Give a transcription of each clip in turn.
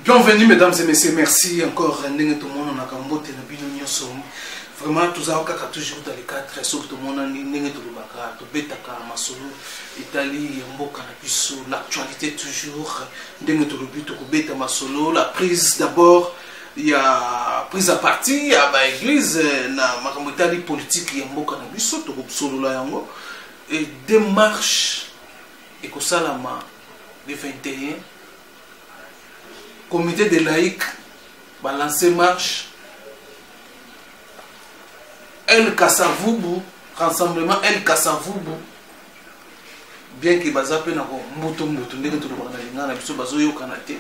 Bienvenue mesdames et messieurs, merci encore. Vraiment, tout ça, toujours dans les cadres, surtout tout le monde, Italie, l'actualité toujours, la prise d'abord, il y a prise à partie, il y a l'église, l'Italie politique, il y a et démarche, et que ça, le 21, comité de laïcs, balancer marche. El Kasavubu, rassemblement El Kasavubu, bien que bazape na ko mbuto ndenge to bana lingana biso bazoyo kanate.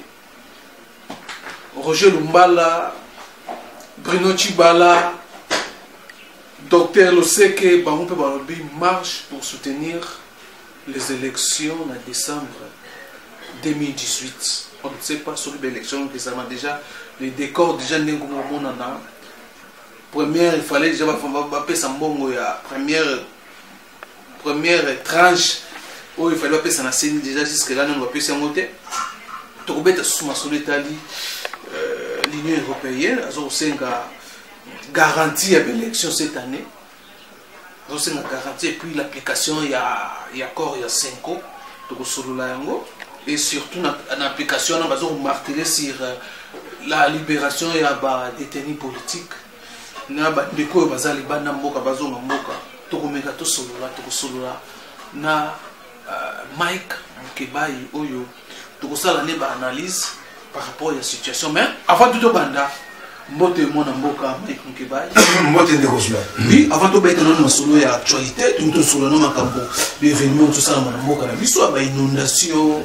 Roger Lumbala, Bruno Chibala, Docteur Loseke, Barumpe Barobi marche pour soutenir les élections en décembre 2018. On ne sait pas sur l'élection que ça m'a déjà les décors déjà n'engo monana. Première, il fallait déjà faire sa mbongo ya première tranche où il fallait faire sa scène déjà jusque là on va plus monter. Tout bête sous l'Italie, l'Union européenne a aussi garantie à l'élection cette année. Aussi une garantie et puis l'application il y a encore il y a 5 ans donc sur l'ango et surtout l'application on va marteler sur la libération et à détenus politiques. Na ba ndeko bazali bana mboka bazonga mboka tokomeka to solola na Mike Mkebai oyo tokosala ne ba analyse par rapport à la situation mais avant tout banda mbote mona mboka Mike Mkebai mbote ndeko sula oui avant tout beta non solo ya actualité tout solo no makambo l'événement tout ça na mboka na biso ba inondation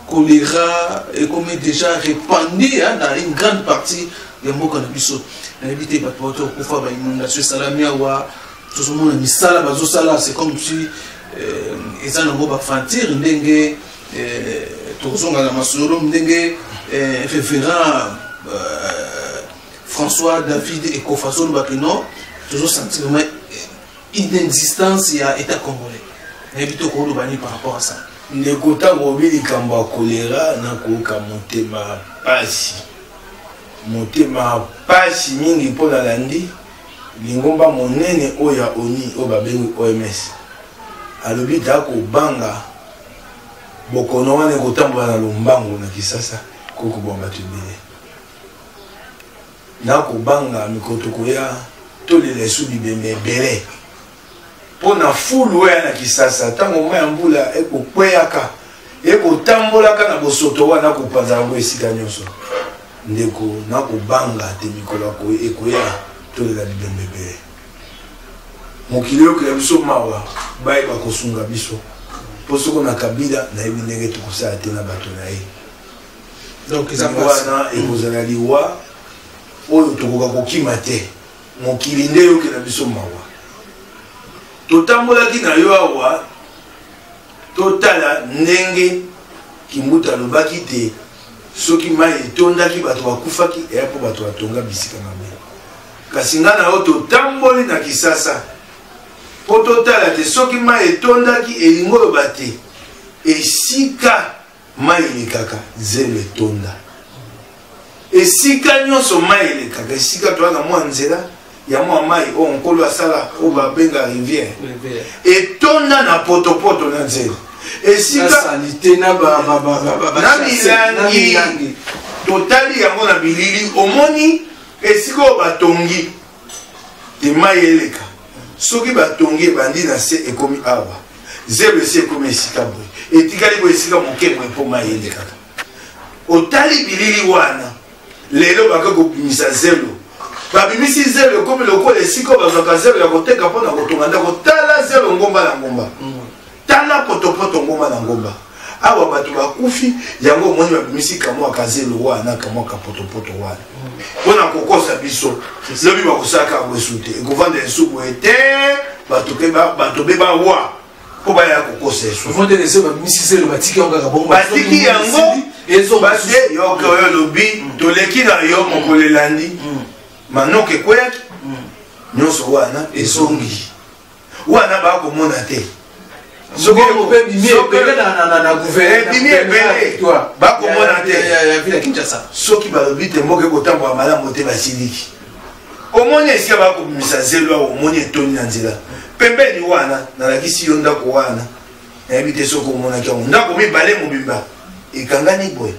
choléra et comme déjà répandu dans une grande partie de mboka na biso na éviter bato kufa ba inondation salamia wa tout monde misala bazo sala c'est comme si ezana ngo ba fantir ndenge tozonga na masolo ndenge révérend François David et Kofason Bakino toujours sentir une existence ya état congolais na éviter ko bani par rapport à ça ne kota ngobili kamba choléra na ko motema pasi motema pasi mingi pour la landi lingomba monene oya oni o babengi OMS alobi tako banga bokono wane kotambola na lombango na Kisasa koko bomba tubile na ko banga mikotoko ya tolele su bibembe bele pona fulu ya na Kisasa tango moya mbula eko kweyaka eko tambolaka na bosoto wana ko panza ngo esika nyonso ndeko na kubanga te mikolo ko ekoya tolela libembebe mokilio ko yabiso mawa bai ba kosunga biso posoko na kabila na yebi ndenge tukosa te na bato na ye donc ça passe na ekozala liwa oyo tokoka kokima te mokili nde yo ke na biso mawa totambolaki na yo awa totala ndenge kimbuta lobaki te soki mai etondaki bato bakufaki eya mpo bato batonga bisika mabe kasi nga na yo totamboli na Kisasa mpo totala te soki mai etondaki elingo oyoba te esika mai elekaka zelo etonda esika nyonso mai elekaka esika toyaka mwa nzela ya mwa mai oyo nkolo asala oyo babenga rivière etonda na potopoto na nzela esika sanité na milangi totali yango na bilili omoni esika oyo batongi te mai eleka soki batongi ebandi na se ekomi awa zelo esi ekomi esika boye etikali boye esika mokembo mpo mai elekaka otali bilili wana lelo baka kobimisa zelo babimisi zelo ekomi lokola esika oyo bazwaka zelo ya koteka mpo na kotonga ndako tala zelo ngomba na ngomba tala potopoto ngoma na ngomba awa bato bakufi yango omoni babimisi kamwa kazelo wana kamwa kapotopoto wana mpona kokosa biso lobi bakosaka yango esu te ekovanda esu boye te bato be bawa mpo baya kokosa esu batiki yango bate yoke oyo lobi toleki na yo mokolo elandi manoke ekweyaki nyonso wana ezongi wana bakomona te soki ope bimi ebele na gouvernement bakomona te ya ville ya Kinshasa soki balobi te mboka ekotambola malamu te basiliki omoni esika bakobimisa zelo awo omoni etoni na nzela pembeni wana nalakisi yo ndako wana nayebi te soki omonaki yango ndako mibale mobimba ekangani boye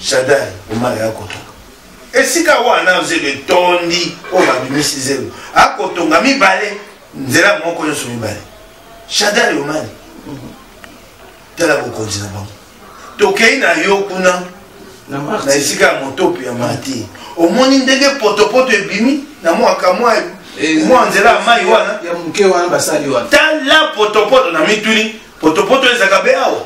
Shadari omala akotonga esika wana zelo etondi oyo babimisi zelo akotonga mibale nzela moko nyonso mibale Shadari omali tala bokonzi na bango tokei na yo kuna na esika ya motopi ya mati omoni ndenge potopoto ebimi na mwaka mwa nzela ya mai wana ya moke wana basali wana tala potopoto na mituni potopoto ezaka be awa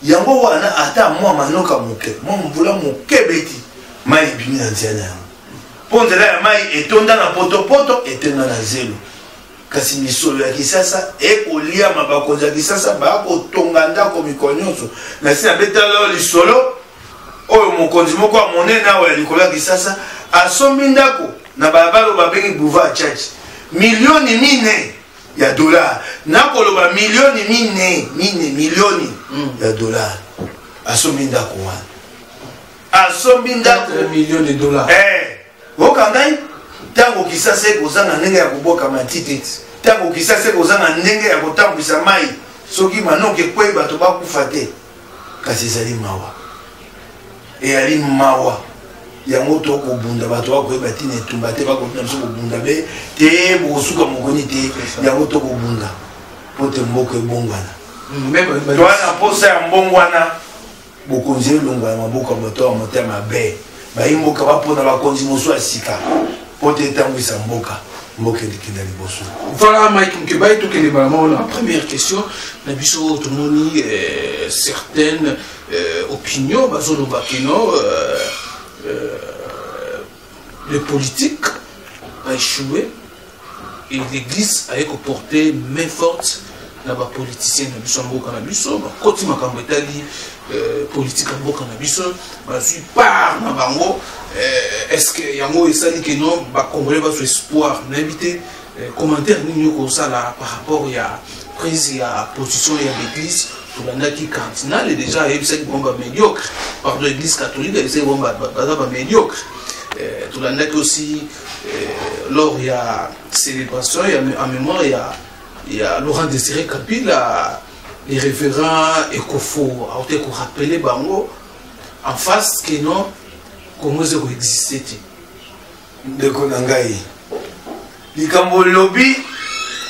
yango wana ata mwa manoka moke mwa mvula moke beti mai ebimi na nzela yango mpo nzela ya mai etonda na potopoto etonda na zelo kasi misolo ya Kisasa ekoliama bakonzi ya Kisasa bakotonga ndako mikolo nyonso na sina betala lisolo oyo mokonzi moko ya monene awa ya likolo ya Kisasa asombi ndako na balabala babengi boulevard Church milioni mine ya dollars nakoloba milioni milioni ya dollars asombi ndako wana asombi ndako millions de dollars okangai tango Kisasa ekozanga ndenge ya koboka matiti tango Kisasa ekozanga ndenge ya kotambwisa mai soki manoke kwei bato bakufa te kasi ezali mawa eyali mawa yango tokobunda bato bakoyeba tina etumba te bakobunda biso kobunda be te bokosuka mokoni te yango tokobunda mpo te mboka ebongwana towana mposa ya mbongwana bokonzi elongwa ya maboko ya bato ya motema mabe bayimboka bapona bakonzi mosu ya sika mpo te etambwisa mboka mboka elikenda liboso. Voilà Mike Mkebai tokende balama la première question na biso tomoni certaines opinions bazolo bakeno les politiques a échoué et l'église a porté main forte na ba politiciens na biso mboka na biso ba koti makambo etali politique mboka na biso ba suis par na bango est-ce que yango esali que non ba congolais ba espoir na éviter commentaire nini ko sala par rapport ya prise ya position ya l'église pour la qui cardinal et déjà il s'est bomba médiocre par de l'église catholique il s'est bomba médiocre tout la aussi lors il y a célébration il y a en mémoire il y a Laurent Désiré Kabila, les révérends Ekofo, a été rappelé bango en face que non, comment ça existait. De Konangai, likambo lobby,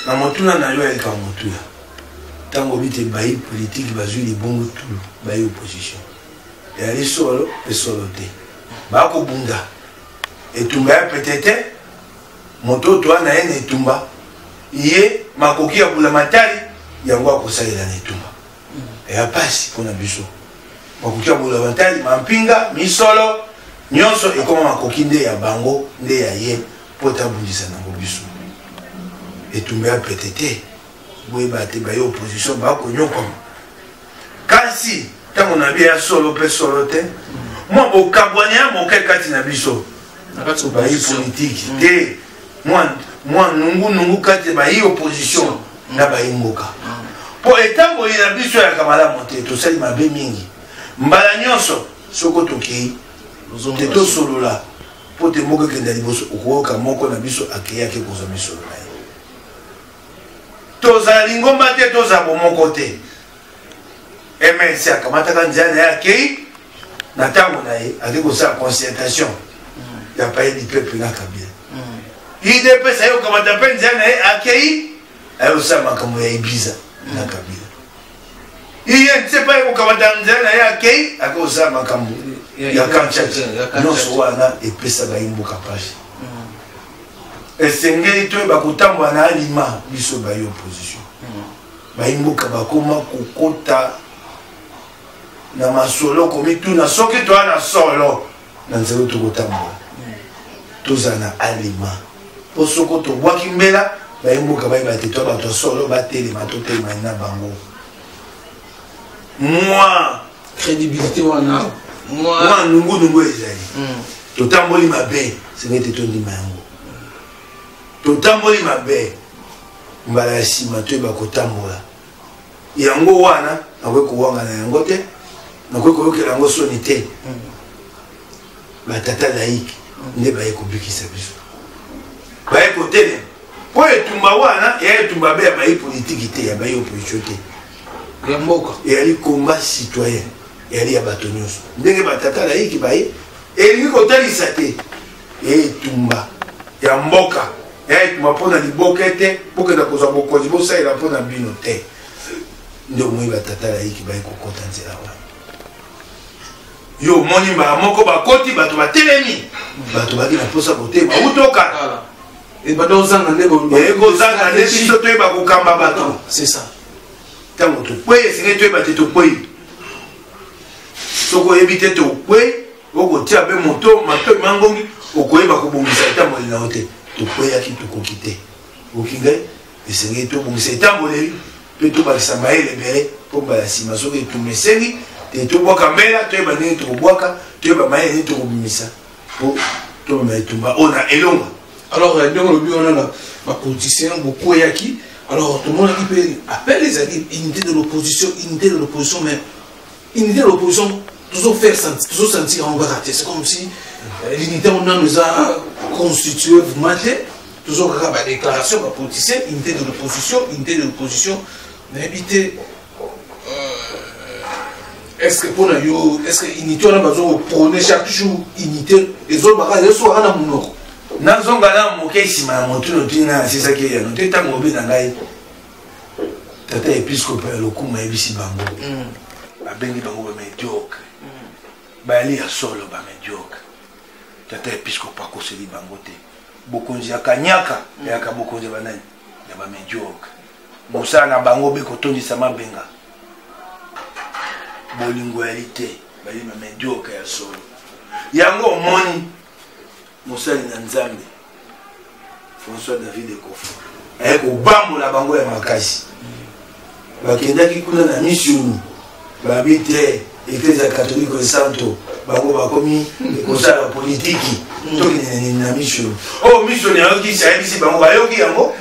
na motuna na yo ya likambo tuya. Tango bite bayi politique bazui li bongo tout, bayi opposition. Et ali solo et solo te. Ba ko bunda. Etumba peut-être moto to na ene etumba. Iye makoki ya bula matari yango akosalela na etumba ya pasi pona biso makoki ya bula matari mampinga misolo nyonso ekoma makoki nde ya bango nde ya ye pota bundisa nango biso etumba ya petete boye bate baye opposition bako nyoko kasi tango na bia solo pe solo te mo bokabwani ya moke kati na biso baye politique te moi nungu kati bayi opposition na bayi mboka po etango ina biso ya kamala monte to sali mabe mingi mbala nyonso soko tokei te to solola po te mboka kenda liboso okoka moko na biso akeya ke koza biso na ye toza lingomba te toza bomoko te MLC akamataka nzana ya kei na tango na ye ake kosala concertation ya paye du peuple na Kabila IDP sayo kamata penza na ye akei ayo sa makambo ya ibiza na Kabila iye ntsepa yo kamata nzana na ye akei ako sa makambo ya kanchacha nyonso wana epesa bayimboka pashi esengeli to bakutambwa na alima biso bayi opposition bayimboka bakoma kokota na masolo komituna soki to ana solo na nzelo tokotambwa toza na alima po soko to bwaki mbela bayimboka bayi bateto bato solo batelema totelema na bango moi crédibilité wana moi nungu ezali totamboli mabe sengete tondima yango totamboli mabe mbala ya nsima toyeba kotambola yango wana nakoki kowanga na yango te nakoki koyokela yango soni te batata laïque nde baye kobikisa biso baye kotelema po etumba wana eya etumba be ya baye politiki te ya baye opposition te ya mboka eyali combat citoyen eyali ya bato nyonso ndenge batata laïque baye elingi kotalisa te etumba ya mboka eya etumba mpona liboke te bokenda kozwa bokonzi bosalela mpona bino te nde omoi batata laïque baye kokota nzela wana yo moni mbala moko bakoti bato batelemi bato baki na mposa kotema utokala ekozanga nde biso toyeba kokamba bato ntango tokwei esenge toyeba te tokwei soki oyebi te tokwei okotia be moto matoi mangongi okoyeba kobongisa etamboli na yo te tokweyaki tokoki te oki ngai esenge tobongisa etamboleli mpe tobakisa mayele ebele mpo mbala nsima soki etumba esengi te tobwaka mbela toyeba ndenge tokobwaka toyeba mayele ndenge tokobimisa mpo tobema etumba oyo na elonga. Alors ndenge olobi wana na bapoliticien bokweyaki alors tomonaki mpe appel ezalaki unité de l'opposition mais unité de l'opposition toujours sentir en kaka te c'est comme si l'unité on a nous a constitué vraiment te toujours kaka badéclaration bapoliticien unité de l'opposition nayebi te est-ce que pour yo est-ce que unité wana bazoprône chaque jour unité ezolobaka ezoswaka na monoko nazonga na moke nsima ya motuno ntina asisaki yano te ntango obi na ngai tata episcope ya lokumu ayebisi bango babengi bango bamediocre bayali ya solo bamediocre tata episcope akoseli bango te bokonzi ya kanyaka eyaka bokonzi banani ya bamediocre mosala na bango be kotondisa mabenga bolingo yali te bali bamediocre ya solo yango omoni mosali na nzambe François David Ekofo aye kobambola bango ya makasi bakendaki kuna na mission babi te eklezia katolike santo bango bakomi ekosala politiki tokende na mission oyo mission ayokisi ayebisi bango bayoki yango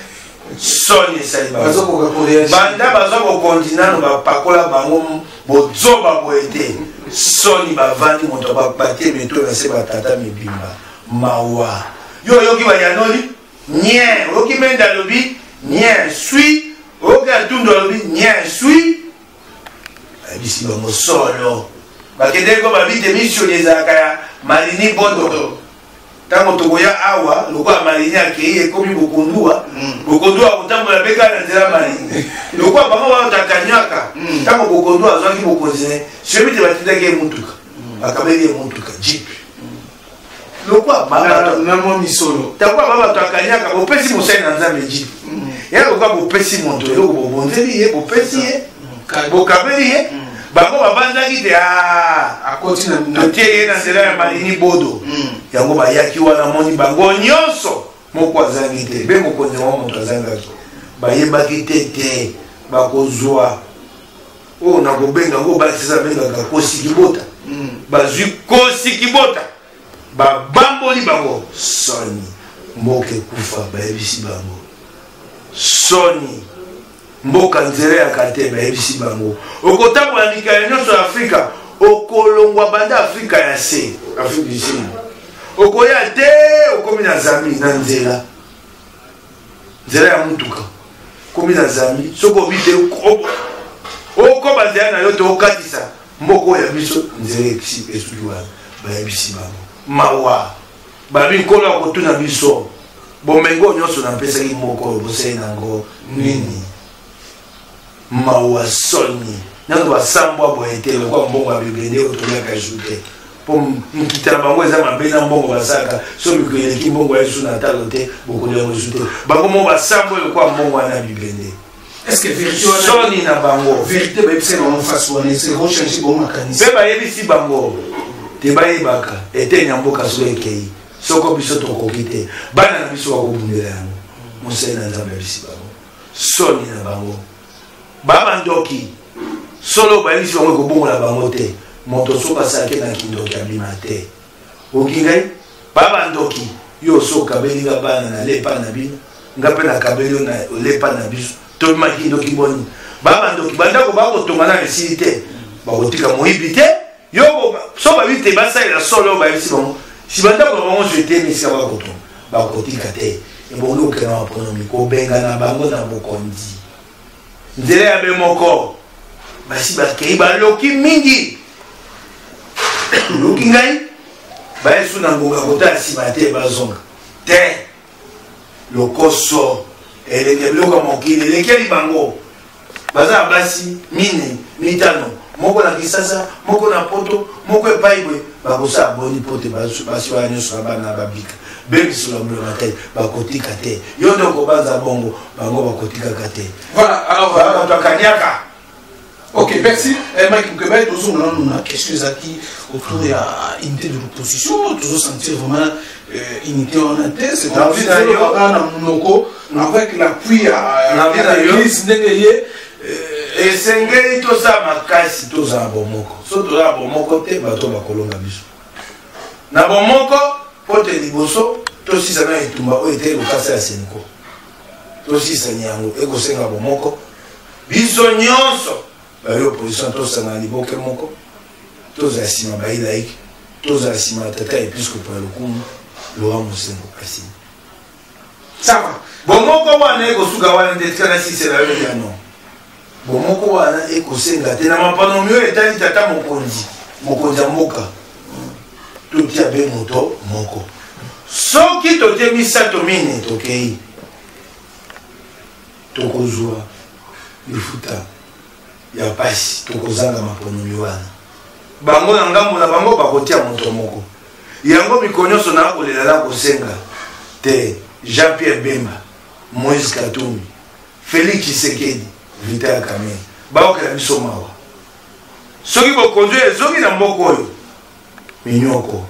soni esali banda bazwa kokonti nano bapakola bango bozoba boye te soni bavandi moto bapate meto na se batata mibimba mawa yo yoki bayanoli nye oki menda lobi nye sui oki atundo lobi nye sui abisi bango solo bakende ko babite mission ezaka ya Marini Bodo tango tokoya awa lokwa Marini akei ekomi bokondua kotambola beka na nzela Marini lokwa bango batakanyaka tango bokondua azwaki bokonzine shebite batindaki mutuka akabeli mutuka jeep lokwa baba na mo misolo takwa baba takanyaka bopesi mosai na nzambe jipi ya lokwa bopesi moto eloko bobonzeli ye bopesi ye bokabeli ye bango babanzaki te akoti na totie ye na nzela ya Marini Bodo yango bayaki wana moni bango nyonso moko azangi te be mokonzi wa moto azangaki bayebaki te bakozwa oyo nakobenga ngo bakisa bengaka kosikibota bazwi kosikibota babamboli bango soni mboka ekufa bayebisi bango soni mboka nzela ya kate bayebisi bango okotambola mikaya nyonso ya Afrika okolongwa banda Afrika ya se Afrika du Sud okoya te okomi na Zambie na nzela ya mutuka komi na Zambie soko obite okoba nzela na yo te okatisa mboka oyo ya biso nzela esuki wana bayebisi bango mawa babi nkolo akotuna biso bomengo nyonso napesaki moko bosei nango nini mawa soni nano basambwa boye te lokwa mbongo ya bibende otomaka jute po mokita na bango eza mabe na mbongo basaka so mikolo eleki mbongo ya yesu na talo te bokolia yango jute bango mo basambwa lokwa mbongo wana bibende est-ce que vérité soni na bango vérité bayebisi bango face wana c'est recherche bon makanisi pe bayebisi bango te bayebaka ete nyamboka so ekei soko biso tokoki te bana na biso bakobundela yango mosali na nzambe abisi bango soni na bango babandoki solo bayebisi bango ekobongola bango te moto soki asalaki na kindoki abima te oki ngai babandoki yo so okabelinga bana na lepa na bino nga mpe nakabeli yo na lepa na biso to makindoki boni babandoki bandako bakotonga na esili te bakotika moyibi te yo so babi te basalela solo bayebisi bango si bandako bango jete misika bakotonga bakotika te ebongi okena bapronomi kobengana bango na bokonzi nzela ya be moko basi bakei baloki mingi loki ngai bayesu na ngonga kota nsima te bazonga te lokoso eleke biloko mokili elekeli bango baza basi mine mitano moko na Kisasa moko na Poto moko epaibwe bakosa boni pote basi wana nyonso bana babika bengisula mbula te bakotika te yo ndoko banza bongo bango bakotika te. Voilà, alors Kanyaka. Ok, merci. Mike Mukeba, toujours on a quelques acquis autour de l'unité de l'opposition, toujours sentir vraiment unité en interne. C'est avec l'appui à l'église Nengeye. Et Sengeli to sa makasi to za bomoko. So to la bomoko te bato bakolonga biso. Na bomoko pote liboso to sisa na etumba o ete lokasa ya Senko. To sisa nyango eko senga bomoko. Biso nyonso ba opposition to sa na liboke moko. To za sima ba ilaik. To za sima tata episcope lokumu Laurent Musengo Kasini. Ça va. Bomoko wana eko suka wana tetkana sisa la yo ya non. Bomoko wana ekosenga te na mapano myo etali tata mokonzi ya mboka totia be moto moko soki totie misato mine tokei tokozwa lifuta ya pasi tokozanga mapano myo wana bango na ngambo na bango bakotia moto moko yango mikonyoso na kolela na kosenga te Jean-Pierre Bemba, Moïse Katumbi, Félix Tshisekedi, Vital Kamerhe baokela biso mawa soki bokonzi ezoki na mboka oyo minyoko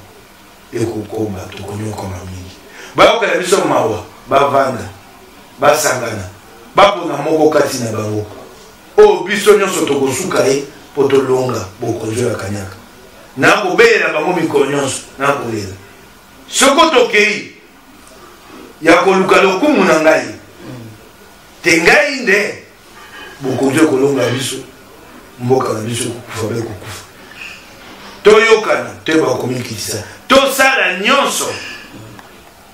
ekokomba tokonyokoma mingi baokela biso mawa bavanda basangana bapona moko kati na bango oyo biso nyonso tokosuka ye mpo tolonga bokonzi ya Kanyaka nakobelela bango mikolo nyonso nakolela soko tokei ya koluka lokumu na ngai te ngai nde bokonzi kolonga biso mboka na biso kufa be kufa toyokana te bakomikitisa tosala nyonso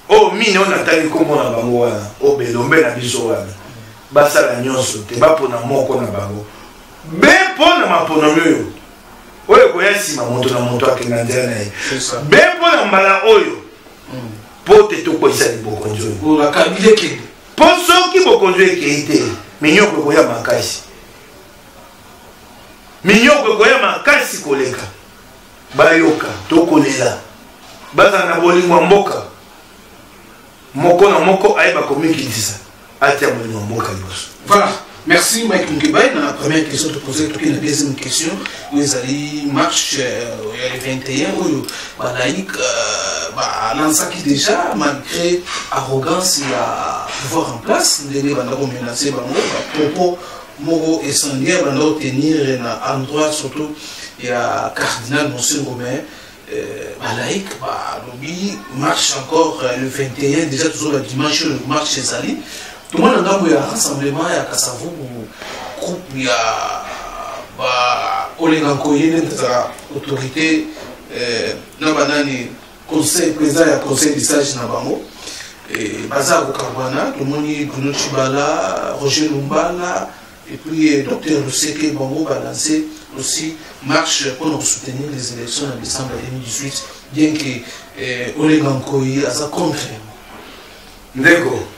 o mine onatali kombo na bango wana o belombe na biso wana basala nyonso te bapona moko na bango be mpona maponomi oyo oyo koya nsima moto na moto akenga nzela na ye be mpona mbala oyo po te tokwesa libokonzi oyo po soki bokonzi ekei te minyoko koya makasi minyoko koya makasi koleka bayoka tokolela baza na bolingo mboka moko na moko ayeba komikitisa atia bolingo mboka liboso. Voilà. Merci Mike Mukeba. Dans la première question, tu posais la deuxième question. Vous allez marche le 21 où Balaïk qui déjà malgré arrogance et pouvoir en place, les bandes menacés propos moraux et sanguinaires dans tenir un endroit surtout il y a cardinal Monsieur Gomer Balaïk lobby marche encore le 21 déjà toujours le dimanche le marche chez Ali. Tout le monde a un rassemblement à Kassavou, groupe, il y a Olengankoye, autorité, conseil président et conseil de sage Nabango, et Bazar Okarbana, tout le monde est Bruno Chibala, Roger Lumbala, et puis Dr Luseke Bango va lancer aussi marche pour nous soutenir les élections en décembre 2018, bien que Olengankoye a sa contre. Ndeko.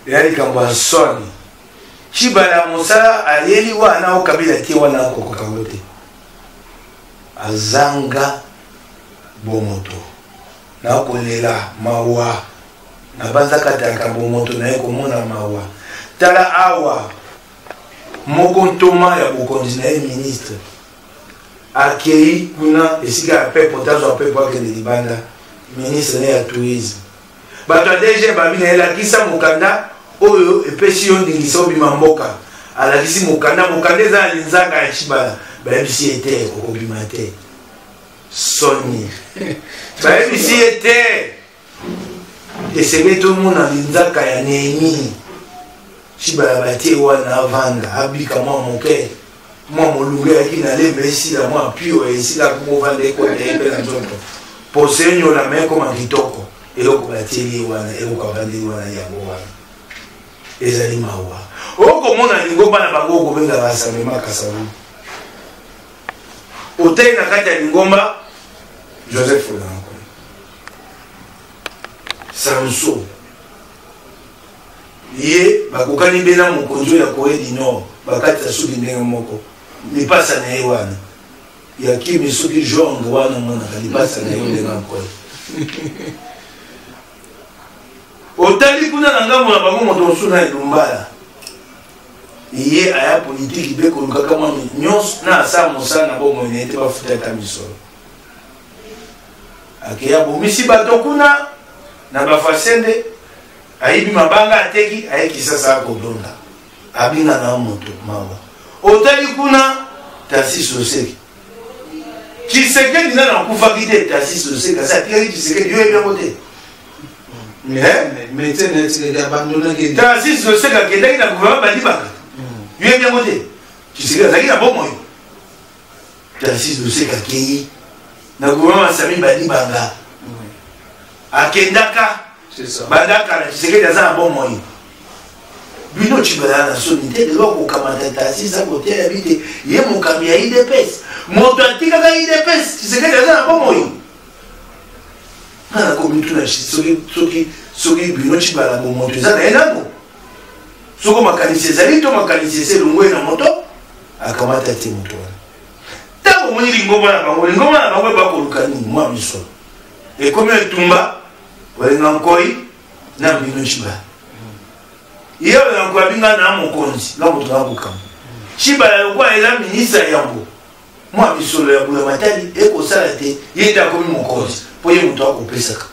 Yali kamba soni Chibala Mosala aleli wana okabila ti wana kokokangote azanga bomoto na kolela mawa na banza kataka bomoto na ekomona mawa tala awa mokontoma ya bokonzi na ministre akei kuna esika ya pepo tazo pepo akende libanda ministre ya tourisme bato DG babina elakisa mukanda oyo epesi yo ndingisa obima mboka alakisi mukanda eza alinzaka ya Chibala bayebisi ete okobima te soni bayebisi ete esenge tomona linzaka ya Nehemi Chibala batie wana vanga abika mwa moke mwa molunge akina lembe ici la mwa pio ici la ko vande ko lembe na nzoto posenyo na meko makitoko eloko batie wana eloko vande wana yango wana ezali mawa oko mona lingo bana bango ko benga basame makasaru otei na kati ya lingomba Joseph Lanko Samson ye bakokani bena mokonzo ya Corée du Nord bakati ya suki ndenge moko lipasa na ye wana ya kimi suki jonge wana monaka lipasa na ye ndenge nkoi otali kuna na ngambo na bango moto osuna elumbala ye aya politiki be kolukaka mwami nyonso na asa mosala na bongo ene ete bafuta ata misolo akeya bomisi bato kuna na bafasende aibi mabanga ateki ayekisa sa kodonda abinga na moto mawa otali kuna Tarcisse Oseki Tshisekedi na nakufaki te Tarcisse Oseki asa tikaki Tshisekedi yo ebyango te Tarcisse Oseki akendaki na gouvernement balibaka yo ebyango te Tshisekedi azalaki na bomoi Tarcisse Oseki akei na gouvernement Sami balibanga akendaka bandaka na Tshisekedi aza na bomoi bino Chibala na soni te lelo kokamata Tarcisse kotia bite ye mokami ya IDPS moto atikaka IDPS Tshisekedi aza na bomoi na komitu na soki bino Chibala bo moto eza na enango soko makanisi ezali to makanisi ese lungwe na moto akamata te moto wana tango moni lingomba na bango bakoluka nini mwa misolo ekomi etumba walenga nkoi na bino Chibala iyo na kwa binga na mokonzi na moto na bukama Chibala lokwa eza ministre yambo mwa misolo ya bula matali ekosala te yenda komi mokonzi po ye moto akopesaka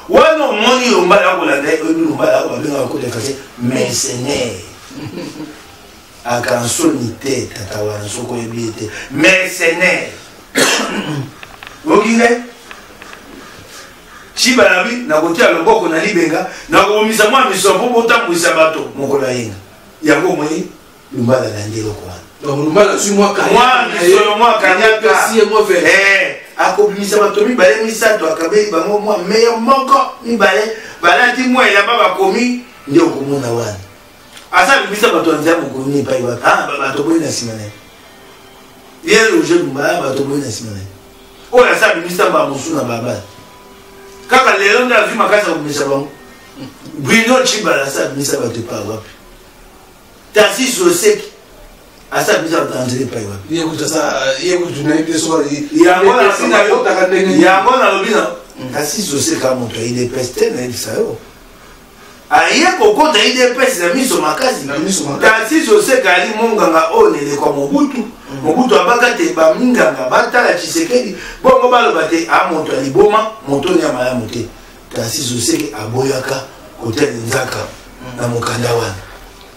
wana moni lombala kolanda lombala babenga ko defase mercenaire akansoni te tata wana soko yebi te mercenaire okinde Chibala bi na kotia loboko na libenga na komisa mwa misopo botambwisa bato mokola yenga yango moi lumbala na ndelo kwa donc lumbala si moi kanyaka akobimisa bato mibale misato akabeli bango mwa meyo moko mibale balati mwa ya baba komi ndio komona wana asa bimisa bato ndia mokoni pai wapi bato boyi na simane yelo je lumbala bato boyi na simane oya sa bimisa ba musuna baba kaka lelo nda vi makasa kumisa bango bino Chibala sa bimisa bato pa wapi Tarcisse Oseki asa bimisa bato anjele pa wapi ye kutuna ibe so yango na lobina Tarcisse Oseki ka moto ide peste na isa yo aye kokota ide peste na miso makasi Tarcisse Oseki ali monganga onele kwa Mobutu abaka te ba minganga batala Tshisekedi bongo baloba te a moto aliboma moto nya malamu te Tarcisse Oseki aboyaka kotel nzaka na mokanda wana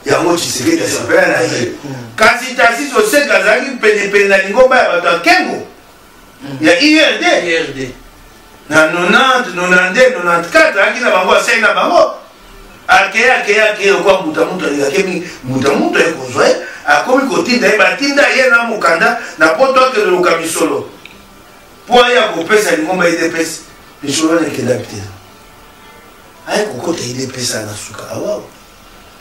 yango Tshisekedi asapela na ye kasi Tarcisse Oseki azalaki pene na lingomba ya bato akengo ya IRD na 90 92 94 aki na bango asai na bango akeya kwa mutamutu alikakemi mutamutu ekozwa akomi kotinda ye batinda ye na mokanda na poto akeloloka misolo po aya kopesa lingomba IDPS misolo wana ekendaki te aya kokota IDPS ana suka awawa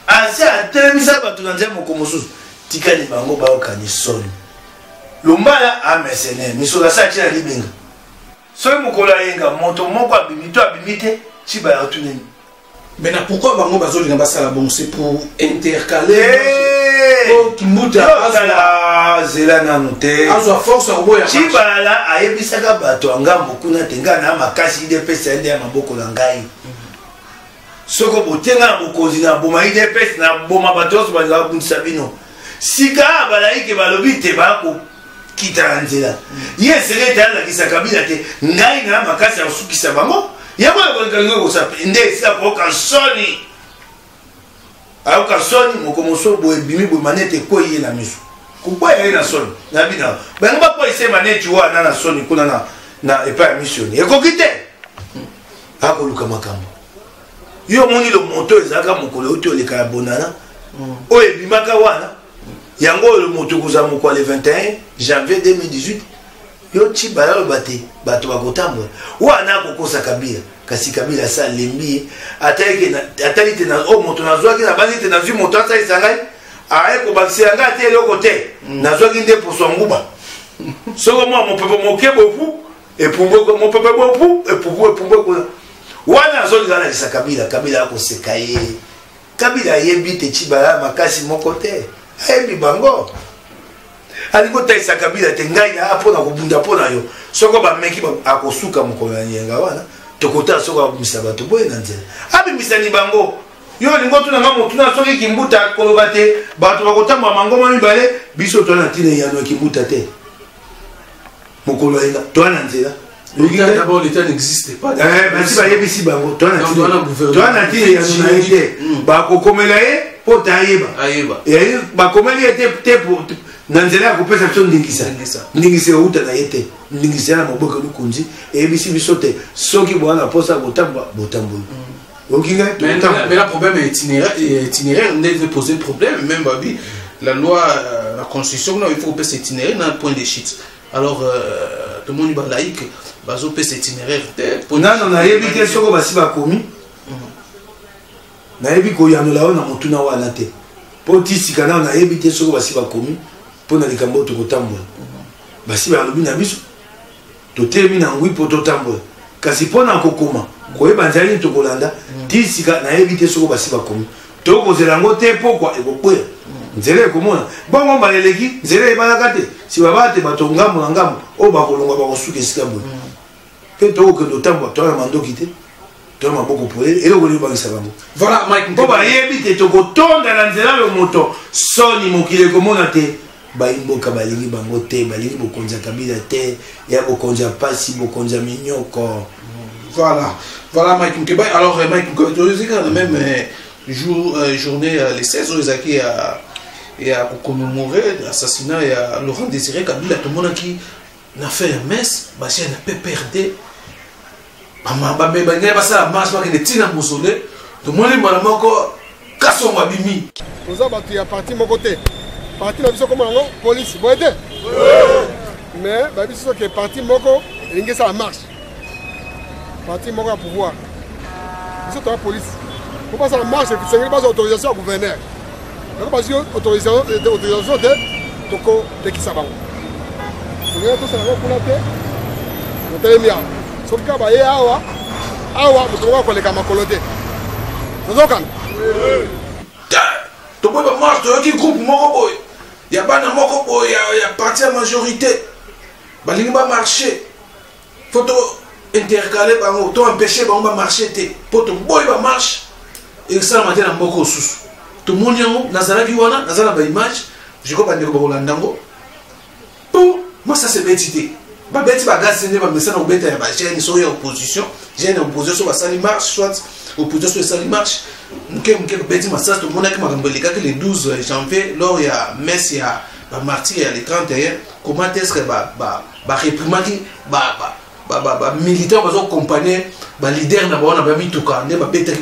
ase atelemisa bato na nzela moko mosusu tikali bango baokani soni lumbala amercenaire misolo asaki na libenga soki mokolo ayenga moto moko abimi to abimi te Chibala otuneni. Maintenant, pourquoi bango bazolinga basala bon, c'est pour intercaler Kimbuta zela na note azo force oboya Chibala ayebisaka bato angambo kuna tenga na makasi IDPS ende ya maboko na ngai soko botenga bokozi na boma IDPS na boma bato so baza kunisa bino sika balaike balobi te bako kita nzela yesele tala kisaka bila te ngai na makasi ya sukisa bango yabo ko ko sa inde sila ko kansoni au kansoni mokomoso bo ebimi bo manete ko yé na miso ko yé na soni na bina bango ba ko ise manete wa na soni kuna na epa mission e ko kite akoluka makambo yo moni le moto ezaka mokolo oto le kala bonana o ebimaka wana yango le moto kuza mokolo le 21 janvier 2018 yo chibala lo bate bato bakotambola wana kokosa Kabila kasi Kabila sa lembi atali te na o moto nazwaki na bandi te na vu moto asa isangai aye ko bakisa nga te loko te nazwaki nde pour son nguba soko moi mon peuple moke bofu et pour mon peuple bofu et pour wana azolika na lisa Kabila ako sekaye Kabila yebi te chibala makasi moko te ayebi bango aliko taisa Kabila te ngai na apona kubunda pona yo soko ba meki akosuka mokolo ya nyenga wana tokota soko abimisa bato boye na nzela abimisa ni bango yo lingo tuna ngamo tuna soki kimbuta koloba te bato bakotamba mangoma mibale biso tona tine yano kimbuta te mokolo ya to na nzela d'abord l'État n'existait pas. Merci ba yebisi bango to na tine yano na ite ba kokomela ye po tayeba et ba komeli te pour nanzela ya kopesa biso ndingisa uta na ye te ndingisa na maboko lukunzi eyebisi biso te soki bwana posa botamba botamboli mais le problème est itinéraire on devait poser le problème même Babi la loi la constitution il faut que cet itinéraire dans un point de chute alors tout le monde est laïque bazo peut cet itinéraire non na yebi te soko basi ba komi na yebi ko yanola na motuna wana te potisi kana na yebi te soko basi ba komi pona likambo to kotambola basi ba lobi na biso to temi na ngwi poto tambola kasi pona kokoma koyeba nzali to kolanda tisika na yebi te soko basi ba komi to kozela ngo te pokwa ekokwe nzele komona bongo baleleki nzele ebalaka te si babate bato ngambo na ngambo o bakolonga bakosuka esika boye ke to ko tambola to na mandoki te to na maboko pole eloko le bangisa bango voilà Mike ko ba yebi te to kotonda na nzela le moto soni mokile komona te baimboka balingi bango te balingi bokonza Kabila te ya bokonza pasi bokonza minyoko voilà Mike Mkeba alors Mike Mkeba même journée les 16 aux Zaki à commémorer l'assassinat à Laurent Désiré Kabila tout le monde qui n'a fait un mess basi n'a pas perdu ba ça marche pas que tina mosole tout le monde est mal moko kaso mabimi nous avons battu à partir mon côté parti la biso comme la police vous aidez mais la biso qui est parti moko et ça marche parti moko à pouvoir biso la police pour pas ça marche c'est une base autorisation au gouverneur donc parce que autorisation de toko de qui ça va vous voyez tout ça là pour la paix on t'a mis sauf que ba ya awa vous trouvez quoi les camakoloté nous on calme to boy ba marche to groupe moko boy ya bana moko boy ya parti majorité balingi ba marcher photo intercaler bango to empêcher bango ba marcher te poto boy ba marche et ça matin na moko susu to monyo nazala ki wana nazala ba image je ko bandeko ba kolandango pour moi ça c'est bêtité ba bêti ba gaz ne ba message na bêta ya ba chaîne so ya opposition j'ai une opposition ba sali marche soit opposition sur ça marche mke bêti massage tout le monde qui m'a rappelé que le 12 janvier lors il y a messe il y a ba martyr le 31 comment est-ce que ba réprimander ba militaire bazo accompagner ba leader na ba na ba mituka ne ba bêta qui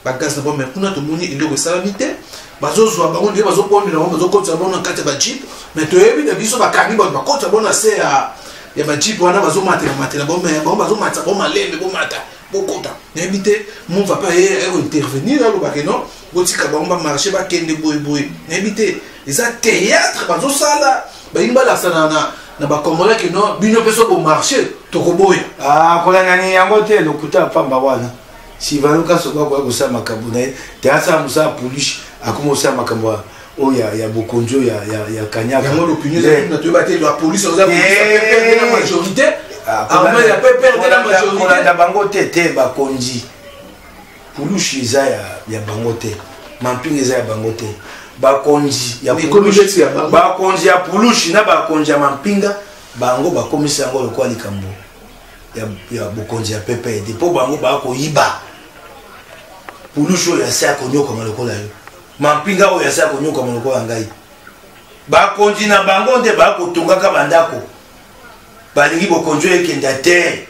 ba gaz na ba mais kuna tout le monde il est salamité bazo zo ba on bazo pombe na bazo kotsa bona kate ba jeep mais to yebi na biso ba kani ba kotsa bona se ya ba jeep wana bazo matela bon mais bon bazo matela bon malembe bon mata bokota n'habite mon va pas intervenir là le bac non botika ba on va marcher ba kende boy n'habite les théâtre bazo sala ba imba la sana na ba congolais que non bino peso bo marcher to ko boy kola nani yango te lokuta pamba wana si valuka soba kwa kusama kabuna te asa musa police akomosa makambo o ya bokonjo ya kanyaka yango l'opinion na to ba te la police on a la majorité armée ya pas perdre la majorité na bango te bakonji pulushi za ya bango te mampinga za ya bango te bakonji ya pulushi bakonji ya pulushi na bakonji ya mampinga bango bakomisa yango lokwa likambo ya bokonji ya pepe de po bango ba ko yiba pulushi ya sa ko nyoka malokola yo mampinga o ya sa ko nyoka malokola ngai bakonji na bango nde ba ko tungaka bandako balingi bokonjo ekenda te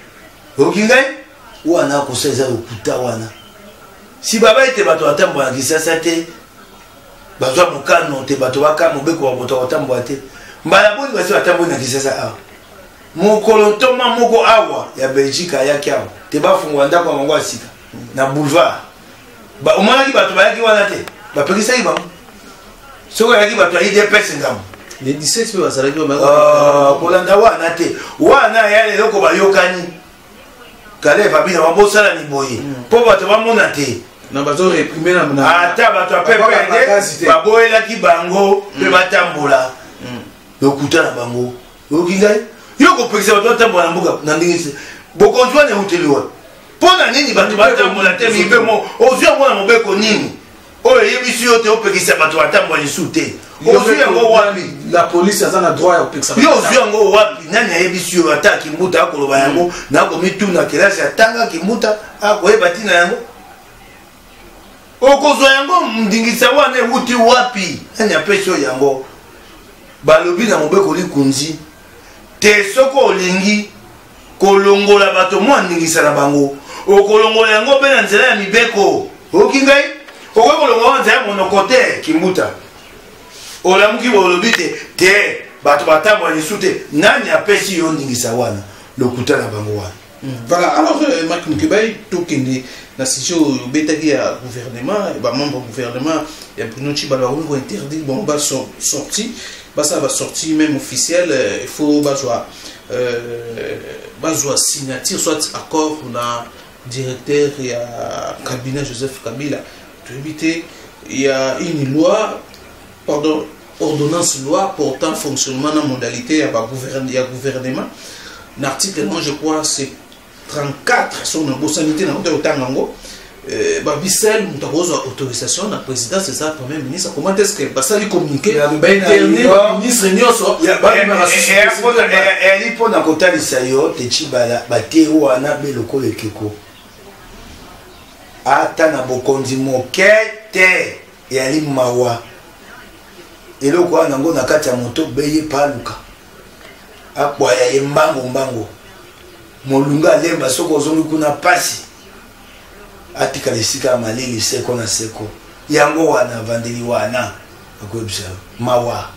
okingai wana koseza okuta wana si baba ete bato batambola kisasa te bazwa mokano te bato baka mobeko wa moto batambola te mbala boni basi batambola na kisasa awa mokolo ntoma moko awa ya Belgique ayaki awa te bafungwa ndako ya bango ya sika na boulevard omonaki bato bayaki wana te bapekisaki bango soko ayaki bato ya IDPS ngambo les 17 pe bazalaki kolanda wana te wana ya leloko bayokani kale fabina bambosala ni boye mpo bato bamona te na bazo réprimer na ata bato ya PPRD baboyelaki bango mpe batambola lokuta na bango oyoki ngai yo kopekisa bato batambola na mboka na ndenge bokonzi wana euteli wana mpo na nini bato batambola te mipe mo ozwi yango na mobeko nini oyo eyebisi yo te opekisa bato batambola lisu te ozwi yango wapi la police aza na droit ya opekisa yo ozwi yango wapi nani ayebisi yo ata kimbuta akoloba yango nakomituna kelasi atanga kimbuta akoyeba ntina yango okozwa yango ndingisa wana ewuti wapi nani apesi oyo yango balobi na mobeko likunzi te soko olingi kolongola bato mwa ndingisa na bango okolongola yango mpe na nzela ya mibeko oki ngai okoki kolongola nzela ya monoko te kimbuta olamuki bolobi te bato batambola lisu te nani apesi yo ndingisa wana lokuta na bango wana voilà alors Marc Mukebai tokende na sujet oyo obetaki ya gouvernement bamembre gouvernement ya Bruno Tshibala bakongo interdit bon basorti basala basorti même officielle il faut bazwa signature soit accord na directeur ya cabinet Joseph Kabila toyebi te il y a une loi pardon ordonnance loi portant fonctionnement na modalité ya gouvernement l'article moi je crois c'est 34 sur la sanité na otango babisel mutakozo autorisation na présidence c'est ça premier ministre comment est-ce que basali communiquer dernier ministre nyoso eli pona kotalisa yo te Tshibala bate wana beloko lekeko ata na bokonzi moke te yali mawa eloko wana ngo na kati ya moto beye paluka akwaya ye mbango molunga alemba soko ozongi kuna pasi atika lesika malili seko na seko yango wana vandeli wana akwebisa mawa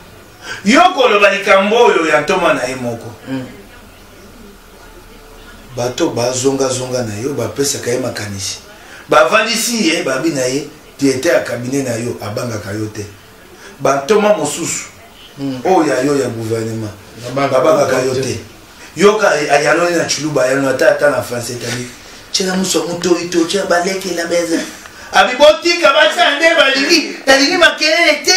yoko lo balikambo oyo ya ntoma na ye moko bato bazonga na yo bapesaka ye makanisi bavandisi ye babi na ye directeur ya cabinet na yo abangaka yo te bantoma mosusu oyo yo ya gouvernement babangaka yo te yoka ayaloni na chuluba ayaloni ata na français tani chela muso muto ito chela baleke la beza abibotika basande balingi makelele te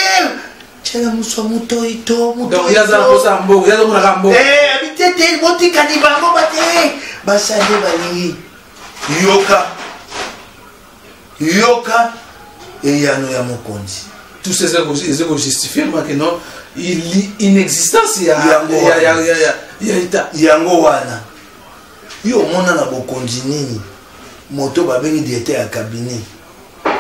chela muso muto ito donc yaza kosa mbo yaza mona kambo abitete botika ni bango bate basande balingi yoka eyano ya mokonzi tous ces ego justifier que non inexistence ya yango wana yo mona na bokonzi nini moto babengi directeur ya cabinet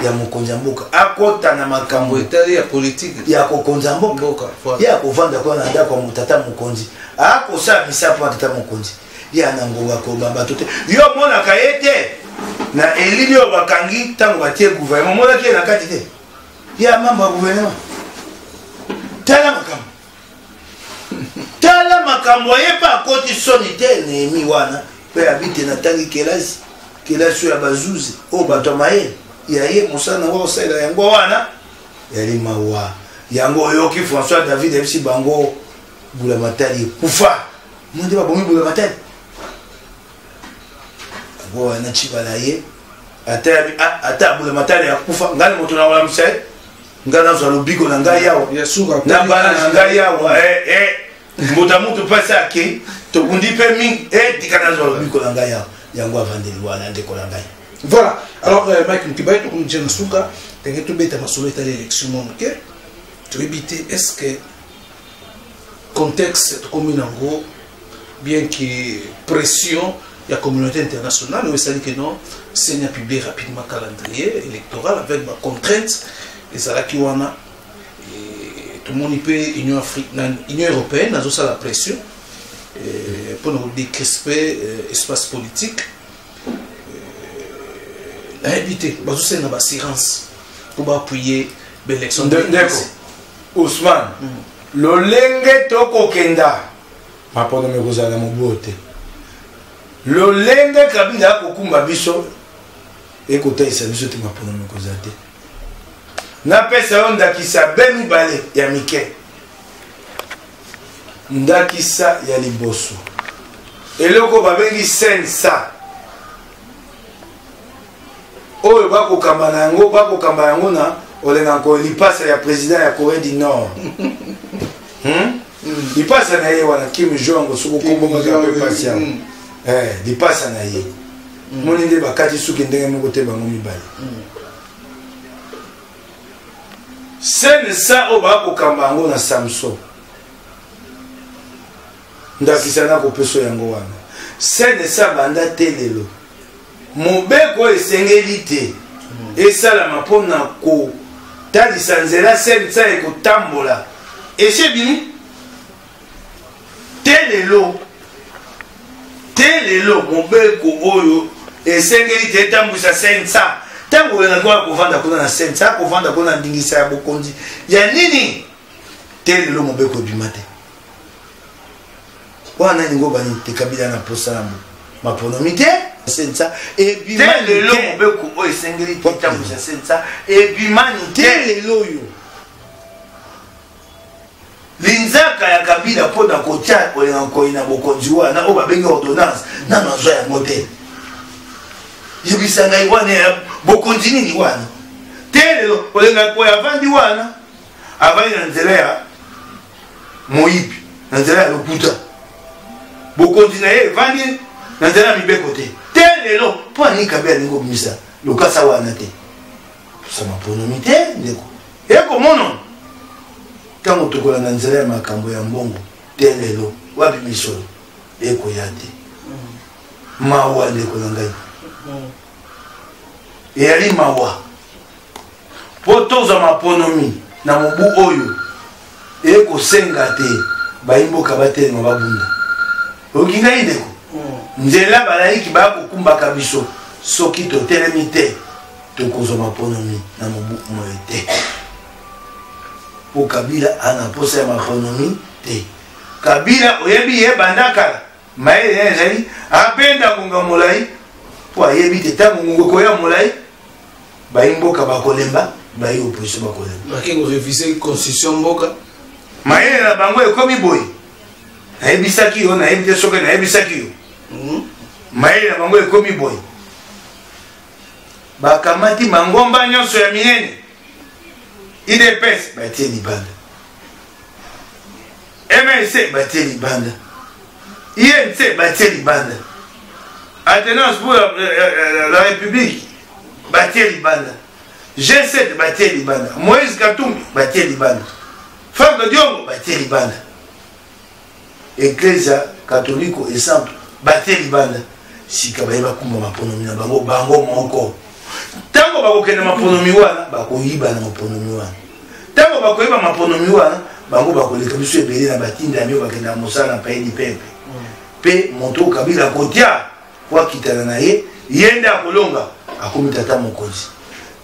ya mokonzi ya mboka akota na makambo etali ya politique ya kokonza mboka ya kovanda kwa na ndako mutata mokonzi akosala misapo ya tata mokonzi ya na ngonga ko bato te yo mona kayete na elili oyo bakangi tango batie gouvernement mona ki na kati te ya mamba gouvernement tala makambo ye pa akoti soni te nemi wana mpe abite na tangi kelasi oyo ya bazuzi oyo bato ya mayele ya ye mosala nango osalela yango wana yali mawa yango oyoki François David ayebisi bango Bulamatali ekufa monde babomi Bulamatali yango wana Tshibala ye ata Bulamatali akufa ngani moto na wala msaye nga nazwa lobiko na ngai yawa na bana na ngai yawa mbota mutu mpasi ake tokundi mpe mingi tika nazwa lobiko na ngai yawa yango avandeli wana ndeko na ngai voilà alors Mike Mukebai tokomi na suka tenge tobeta masolo etali élection moke toyebi te est-ce que contexte tokomi nango bien que pression la communauté internationale oyo esali que non senya publier rapidement calendrier électoral avec ma contrainte ezalaki wana tomoni mpe union européenne azosala pression mpona kodécrispe espace politique éviter bazosenga na bassurance pour appuyer l'élection. D'accord. Ousmane, lolenge tokokenda mapono mekozala mobote. Lolenge Kabila kokumba biso ekotaisa biso te mapono mekozala te. Na pesa ndakisa bemi bale ya mike. Ndakisa ya liboso. Eloko babengi sensa. Oyo bako kambana yango na olenga ko lipasa ya président ya Corée du Nord. Lipasa na ye wana Kim Jong suko kombo ka pasi ya. Lipasa na ye. Moni nde bakati suki ndenge moko te bango mibale. Sensa o bako kambango na Samson. Ndakisa na ko peso yango wana. Sensa banda telelo. Mobeko esengeli te esalama mpona kotalisa nzela sensa ekotambola esebini telelo mobeko oyo esengeli te etambwisa sensa ntango olengaki wana kovanda kuna na sensa kovanda kuna ndingisa ya bokonzi ya nini telelo mobeko ebima te wana ningo bani te Kabila na posa maponomi te sensa ebimani lelo mobeko oyo esengeli te tambwisa sensa ebimani te lelo oyo linzaka ya Kabila mpona kotya olenga nkoi na bokonzi wana oyo babengi ordonnance nano azwa yango te yebisa ngai wana ya bokonzi nini wana te lelo olenga nkoi avandi wana avandi na nzela ya moyibi na nzela ya lokuta bokonzi na ye evandi na nzela ya mibeko te lelo po ani Kabila ningo misa lokasa wana te sama ponomi te ndeko eko mono tango tokola na nzela ya makambo ya mbongo te lelo wapi misolo eko ya te mawa ndeko na ngai eyali mawa po tozwa maponomi na mobu oyo ekosenga te bayimboka batelema babunda oki ngai ndeko nzela balaiki bakokumbaka biso soki totelemi te tokozwa maponomi na mobu moye te po Kabila ana posa ya maponomi te Kabila oyebi ye bandakala mayele ya ezali apenda ngonga molai po ayebi te ntango ngongo koya molai bayimboka bakolemba bayi opposition bakolemba bakengo réviser constitution mboka mayele na bango ekomi boye nayebisaki yo nayebi te soki nayebisaki yo mayele na bango ekomi boye bakamati mangomba nyonso ya minene IDPS batie libanda MLC batie libanda INC batie libanda Alternance pour la République batie libanda G7 batie libanda Moïse Katumbi batie libanda Franck Diongo batie libanda Ecclesia Catholique et Centre batie libanda sika bayeba kumba maponomi na bango moko tango bakokende maponomi wana bakoyiba na maponomi wana tango bakoyiba maponomi wana bango bakoleka biso ebele na batinda mio bakenda mosala pa edi pepe pe moto Kabila kotia kwa kitana na ye yenda akolonga akomi tata mokonzi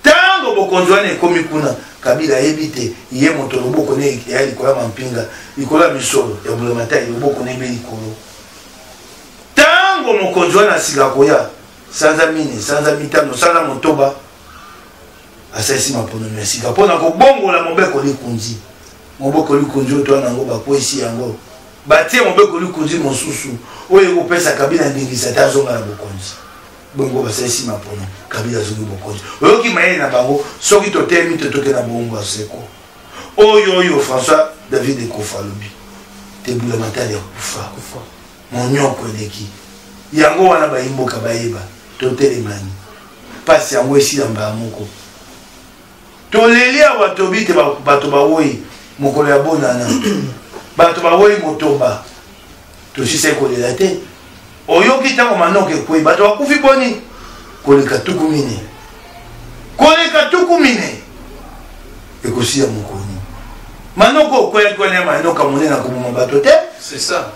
tango bokonzi wana ekomi kuna Kabila yebite ye moto loboko ne ya likola mampinga likola misolo ya bulamatari loboko ne be likolo tango mokonzi wana sika koya sanza mine sanza mitano sanza motoba asaisi maponomi ya sika mpona kobongola mobeko likunzi mobeko likunzi oyo twana yango bakwesi yango batie mobeko likunzi mosusu oyo ekopesa Kabila ndingisa te azonga na bokonzi bongo basaisi mapono Kabila azongi bokonzi oyoki mayele na bango soki totemi totoke na bongo ya seko oyo François David Ekufa alobi tebula matali ya kufa monyoko eleki yango wana bayimboka bayeba totelemani pasi yango esila mbala moko toleli awa tobi te bato bawoyi mokolo ya bonana bato bawoyi motomba tosisa kolela te oyoki ntango manoko ekwei bato bakufi boni koleka tuku mine ekosila mokoni manoko okweyaki wana ya manoka monene akoboma bato te c'est ça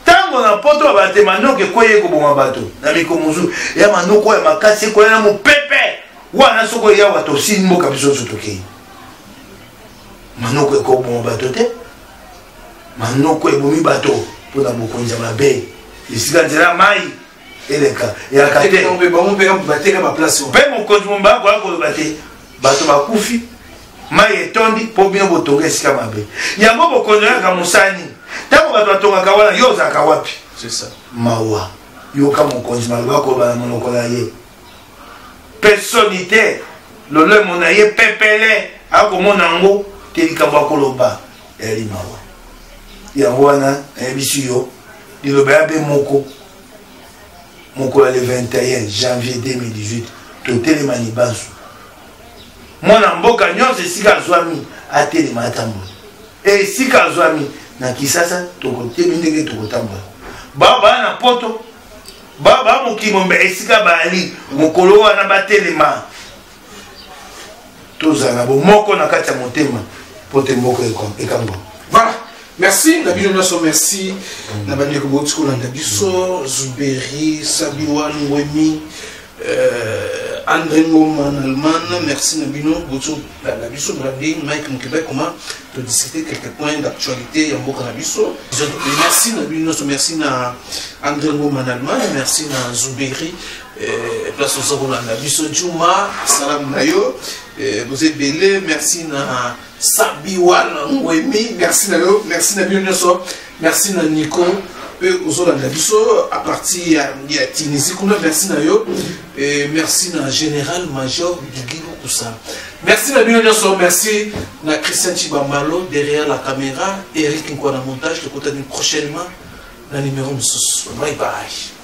tango na poto bate manoko ekwei ekoboma bato na mikomozu ya manoko ya makasi ekoya na mopepe wana soko yawa tosili mboka biso nyonso tokei manoko ekoboma bato te manoko ebomi bato mpona bokonzi ya mabe esika nzela mai eleka eyaka te mpe mokonzi momba akoya koloba te bato bakufi mai etondi mpo bino botonga esika mabe yango bokonzi oyaka mosani ntango bato batongaka wana yo ozalaka wapi mawa yoka mokonzi maloba koloba na monoko na ye personnalité lolemo na ye pepele akomona yango te likambo akoloba eyali mawa yango wana nayebisi yo liloba ya be moko ya le 21 janvier 2018 totelema libanso mwana mboka nyonso esika azwami atelema atambola esika azwami na kisasa tokotemi ndenge tokotambola baba na poto baba mokimombe esika bali mokolo wana batelema tozala bomoko na kati ya motema po te moko ekambo. Voilà, merci Nabino Nyoso, merci Nabani Kobotiko Landabiso, Zuberi, Sabiwa Ngwemi, André Ngoma en Allemagne, merci Nabino Botiko Landabiso, Mike Mukebe, comment de discuter quelques points d'actualité en Boka Nabiso. Merci Nabino Nyoso, merci na André Ngoma en Allemagne, merci na Zuberi, place aux Zoro Landabiso, Djouma, Salam Nayo, vous êtes belé, merci na Sabiwan Ngwemi, merci na yo, merci na Bionyoso, merci na Nico, peu aux Landabiso, à partir de Tunisie, merci na yo, et merci na Général Major du Guigo Koussa. Merci na Bionyoso, merci na Christian Chibambalo derrière la caméra, Eric Nkwana montage, le côté prochainement, la numéro de Bye bye.